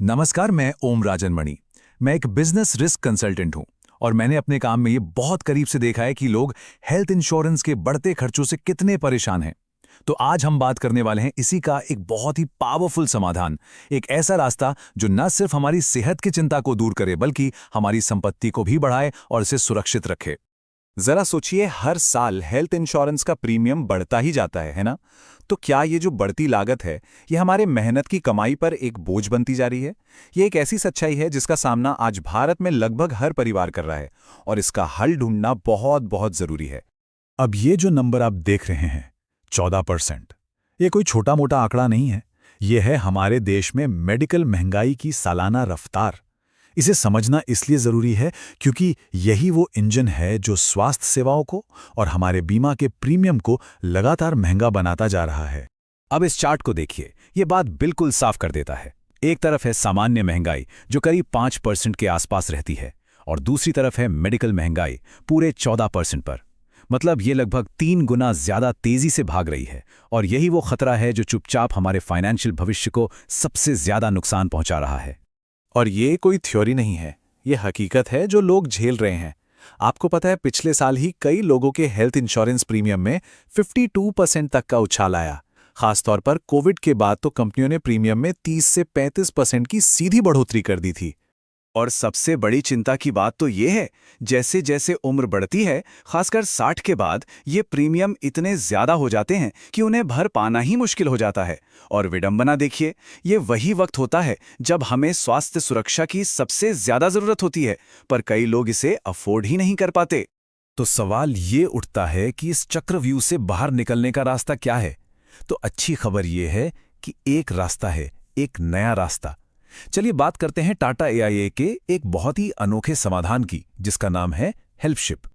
नमस्कार, मैं ओम राजन मणि। मैं एक बिजनेस रिस्क कंसल्टेंट हूं और मैंने अपने काम में ये बहुत करीब से देखा है कि लोग हेल्थ इंश्योरेंस के बढ़ते खर्चों से कितने परेशान हैं। तो आज हम बात करने वाले हैं इसी का एक बहुत ही पावरफुल समाधान, एक ऐसा रास्ता जो न सिर्फ हमारी सेहत की चिंता को दूर करे बल्कि हमारी संपत्ति को भी बढ़ाए और इसे सुरक्षित रखे। जरा सोचिए, हर साल हेल्थ इंश्योरेंस का प्रीमियम बढ़ता ही जाता है ना? तो क्या ये जो बढ़ती लागत है, ये हमारे मेहनत की कमाई पर एक बोझ बनती जा रही है? ये एक ऐसी सच्चाई है जिसका सामना आज भारत में लगभग हर परिवार कर रहा है और इसका हल ढूंढना बहुत बहुत जरूरी है। अब ये जो नंबर आप देख रहे हैं, 14%, ये कोई छोटा मोटा आंकड़ा नहीं है। ये है हमारे देश में मेडिकल महंगाई की सालाना रफ्तार। इसे समझना इसलिए जरूरी है क्योंकि यही वो इंजन है जो स्वास्थ्य सेवाओं को और हमारे बीमा के प्रीमियम को लगातार महंगा बनाता जा रहा है। अब इस चार्ट को देखिए, ये बात बिल्कुल साफ कर देता है। एक तरफ है सामान्य महंगाई जो करीब 5% के आसपास रहती है और दूसरी तरफ है मेडिकल महंगाई पूरे 14% पर। मतलब ये लगभग 3 गुना ज्यादा तेजी से भाग रही है और यही वो खतरा है जो चुपचाप हमारे फाइनेंशियल भविष्य को सबसे ज्यादा नुकसान पहुंचा रहा है। और ये कोई थ्योरी नहीं है, ये हकीकत है जो लोग झेल रहे हैं। आपको पता है, पिछले साल ही कई लोगों के हेल्थ इंश्योरेंस प्रीमियम में 52% तक का उछाल आया। खासतौर पर कोविड के बाद तो कंपनियों ने प्रीमियम में 30 से 35% की सीधी बढ़ोतरी कर दी थी। और सबसे बड़ी चिंता की बात तो ये है, जैसे जैसे उम्र बढ़ती है, खासकर 60 के बाद, ये प्रीमियम इतने ज्यादा हो जाते हैं कि उन्हें भर पाना ही मुश्किल हो जाता है। और विडंबना देखिए, ये वही वक्त होता है जब हमें स्वास्थ्य सुरक्षा की सबसे ज्यादा जरूरत होती है, पर कई लोग इसे अफोर्ड ही नहीं कर पाते। तो सवाल ये उठता है कि इस चक्रव्यूह से बाहर निकलने का रास्ता क्या है? तो अच्छी खबर ये है कि एक रास्ता है, एक नया रास्ता। चलिए बात करते हैं टाटा एआईए के एक बहुत ही अनोखे समाधान की, जिसका नाम है हेल्पशिप।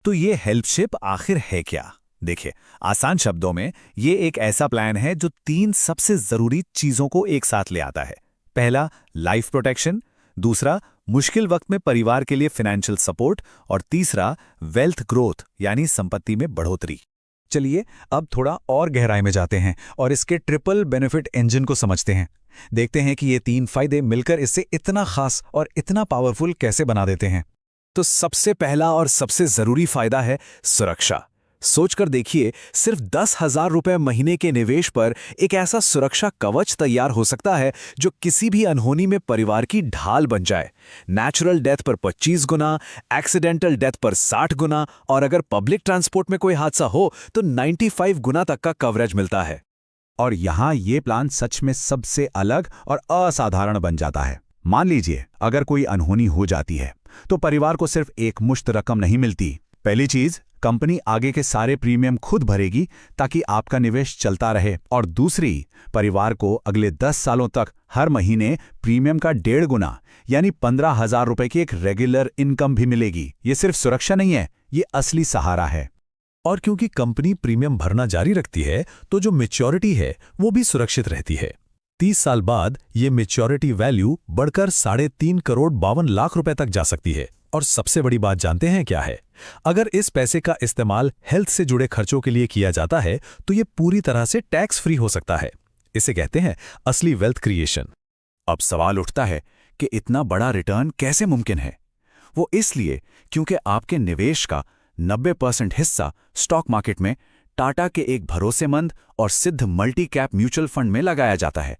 तो ये हेल्पशिप आखिर है क्या? देखिए, आसान शब्दों में ये एक ऐसा प्लान है जो 3 सबसे जरूरी चीजों को एक साथ ले आता है। पहला, लाइफ प्रोटेक्शन। दूसरा, मुश्किल वक्त में परिवार के लिए फाइनेंशियल सपोर्ट। और तीसरा, वेल्थ ग्रोथ यानी संपत्ति में बढ़ोतरी। चलिए अब थोड़ा और गहराई में जाते हैं और इसके ट्रिपल बेनिफिट इंजन को समझते हैं। देखते हैं कि ये 3 फायदे मिलकर इसे इतना खास और इतना पावरफुल कैसे बना देते हैं। तो सबसे पहला और सबसे जरूरी फायदा है सुरक्षा। सोचकर देखिए, सिर्फ 10,000 रुपए महीने के निवेश पर एक ऐसा सुरक्षा कवच तैयार हो सकता है जो किसी भी अनहोनी में परिवार की ढाल बन जाए। नेचुरल डेथ पर 25 गुना, एक्सीडेंटल डेथ पर 60 गुना और अगर पब्लिक ट्रांसपोर्ट में कोई हादसा हो तो 95 गुना तक का कवरेज मिलता है। और यहां ये प्लान सच में सबसे अलग और असाधारण बन जाता है। मान लीजिए, अगर कोई अनहोनी हो जाती है तो परिवार को सिर्फ एक मुश्त रकम नहीं मिलती। पहली चीज, कंपनी आगे के सारे प्रीमियम खुद भरेगी ताकि आपका निवेश चलता रहे। और दूसरी, परिवार को अगले 10 सालों तक हर महीने प्रीमियम का 1.5 गुना यानी 15,000 रुपए की एक रेगुलर इनकम भी मिलेगी। ये सिर्फ सुरक्षा नहीं है, ये असली सहारा है। और क्योंकि कंपनी प्रीमियम भरना जारी रखती है तो जो मैच्योरिटी है वो भी सुरक्षित रहती है। 30 साल बाद ये मैच्योरिटी वैल्यू बढ़कर 3.5 करोड़ 52 लाख रुपए तक जा सकती है। और सबसे बड़ी बात जानते हैं क्या है? अगर इस पैसे का इस्तेमाल हेल्थ से जुड़े खर्चों के लिए किया जाता है तो ये पूरी तरह से टैक्स फ्री हो सकता है। इसे कहते हैं असली वेल्थ क्रिएशन। अब सवाल उठता है कि इतना बड़ा रिटर्न कैसे मुमकिन है? वो इसलिए क्योंकि आपके निवेश का 90% हिस्सा स्टॉक मार्केट में टाटा के एक भरोसेमंद और सिद्ध मल्टी कैप म्यूचुअल फंड में लगाया जाता है।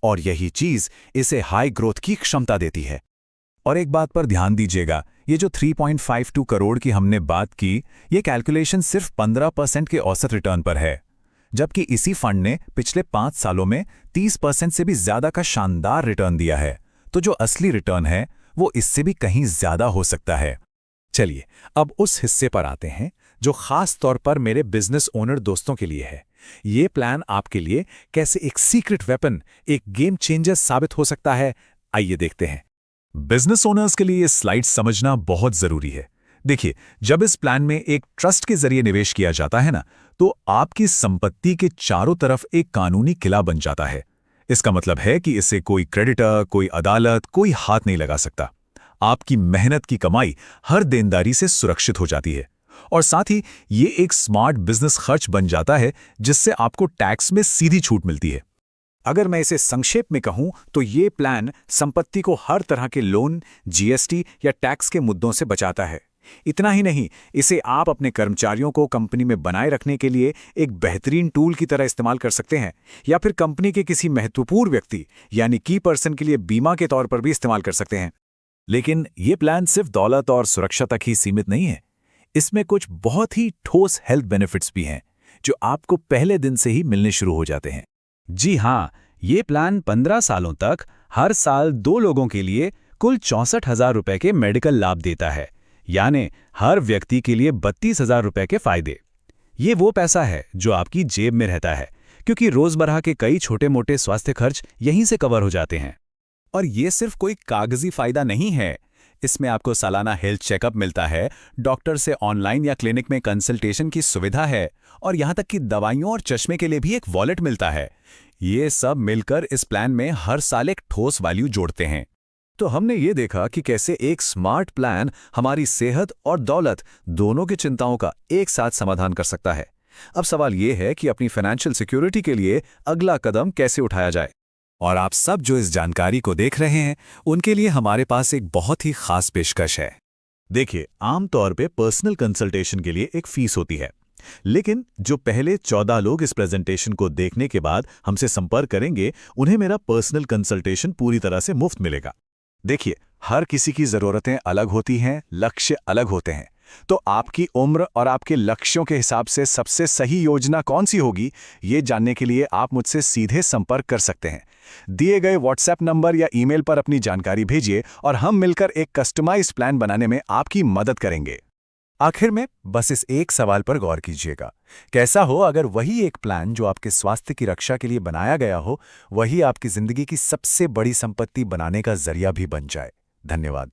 और यही चीज इसे हाई ग्रोथ की क्षमता देती है। और एक बात पर ध्यान दीजिएगा, ये जो 3.52 करोड़ की हमने बात की, ये कैलकुलेशन सिर्फ 15% के औसत रिटर्न पर है, जबकि इसी फंड ने पिछले 5 सालों में 30% से भी ज्यादा का शानदार रिटर्न दिया है। तो जो असली रिटर्न है वो इससे भी कहीं ज्यादा हो सकता है। चलिए अब उस हिस्से पर आते हैं जो खास तौर पर मेरे बिजनेस ओनर दोस्तों के लिए है। ये प्लान आपके लिए कैसे एक सीक्रेट वेपन, एक गेम चेंजर साबित हो सकता है, आइए देखते हैं। बिजनेस ओनर्स के लिए ये स्लाइड समझना बहुत जरूरी है। देखिए, जब इस प्लान में एक ट्रस्ट के जरिए निवेश किया जाता है ना, तो आपकी संपत्ति के चारों तरफ एक कानूनी किला बन जाता है। इसका मतलब है कि इसे कोई क्रेडिटर, कोई अदालत, कोई हाथ नहीं लगा सकता। आपकी मेहनत की कमाई हर देनदारी से सुरक्षित हो जाती है और साथ ही ये एक स्मार्ट बिजनेस खर्च बन जाता है जिससे आपको टैक्स में सीधी छूट मिलती है। अगर मैं इसे संक्षेप में कहूं तो ये प्लान संपत्ति को हर तरह के लोन, जीएसटी या टैक्स के मुद्दों से बचाता है। इतना ही नहीं, इसे आप अपने कर्मचारियों को कंपनी में बनाए रखने के लिए एक बेहतरीन टूल की तरह इस्तेमाल कर सकते हैं, या फिर कंपनी के किसी महत्वपूर्ण व्यक्ति यानी की पर्सन के लिए बीमा के तौर पर भी इस्तेमाल कर सकते हैं। लेकिन ये प्लान सिर्फ दौलत और सुरक्षा तक ही सीमित नहीं है। इसमें कुछ बहुत ही ठोस हेल्थ बेनिफिट्स भी हैं, जो आपको पहले दिन से ही मिलने शुरू हो जाते हैं। जी हाँ, ये प्लान 15 सालों तक हर साल 2 लोगों के लिए कुल 64,000 रुपए के मेडिकल लाभ देता है, यानी हर व्यक्ति के लिए 32,000 रुपए के फायदे। ये वो पैसा है जो आपकी जेब में रहता है, क्योंकि रोजमर्रा के कई छोटे-मोटे स्वास्थ्य खर्च यहीं से कवर हो जाते हैं। और ये सिर्फ कोई कागजी फायदा नहीं है। इसमें आपको सालाना हेल्थ चेकअप मिलता है, डॉक्टर से ऑनलाइन या क्लिनिक में कंसल्टेशन की सुविधा है, और यहाँ तक कि दवाइयों और चश्मे के लिए भी एक वॉलेट मिलता है। ये सब मिलकर इस प्लान में हर साल एक ठोस वैल्यू जोड़ते हैं। तो हमने ये देखा कि कैसे एक स्मार्ट प्लान हमारी सेहत और दौलत दोनों की चिंताओं का एक साथ समाधान कर सकता है। अब सवाल ये है कि अपनी फाइनेंशियल सिक्योरिटी के लिए अगला कदम कैसे उठाया जाए। और आप सब जो इस जानकारी को देख रहे हैं, उनके लिए हमारे पास एक बहुत ही खास पेशकश है। देखिए, आमतौर पे पर्सनल कंसल्टेशन के लिए एक फीस होती है, लेकिन जो पहले 14 लोग इस प्रेजेंटेशन को देखने के बाद हमसे संपर्क करेंगे, उन्हें मेरा पर्सनल कंसल्टेशन पूरी तरह से मुफ्त मिलेगा। देखिए, हर किसी की ज़रूरतें अलग होती हैं, लक्ष्य अलग होते हैं, तो आपकी उम्र और आपके लक्ष्यों के हिसाब से सबसे सही योजना कौन सी होगी, ये जानने के लिए आप मुझसे सीधे संपर्क कर सकते हैं। दिए गए व्हाट्सएप नंबर या ईमेल पर अपनी जानकारी भेजिए और हम मिलकर एक कस्टमाइज्ड प्लान बनाने में आपकी मदद करेंगे। आखिर में बस इस एक सवाल पर गौर कीजिएगा, कैसा हो अगर वही एक प्लान जो आपके स्वास्थ्य की रक्षा के लिए बनाया गया हो, वही आपकी जिंदगी की सबसे बड़ी संपत्ति बनाने का जरिया भी बन जाए। धन्यवाद।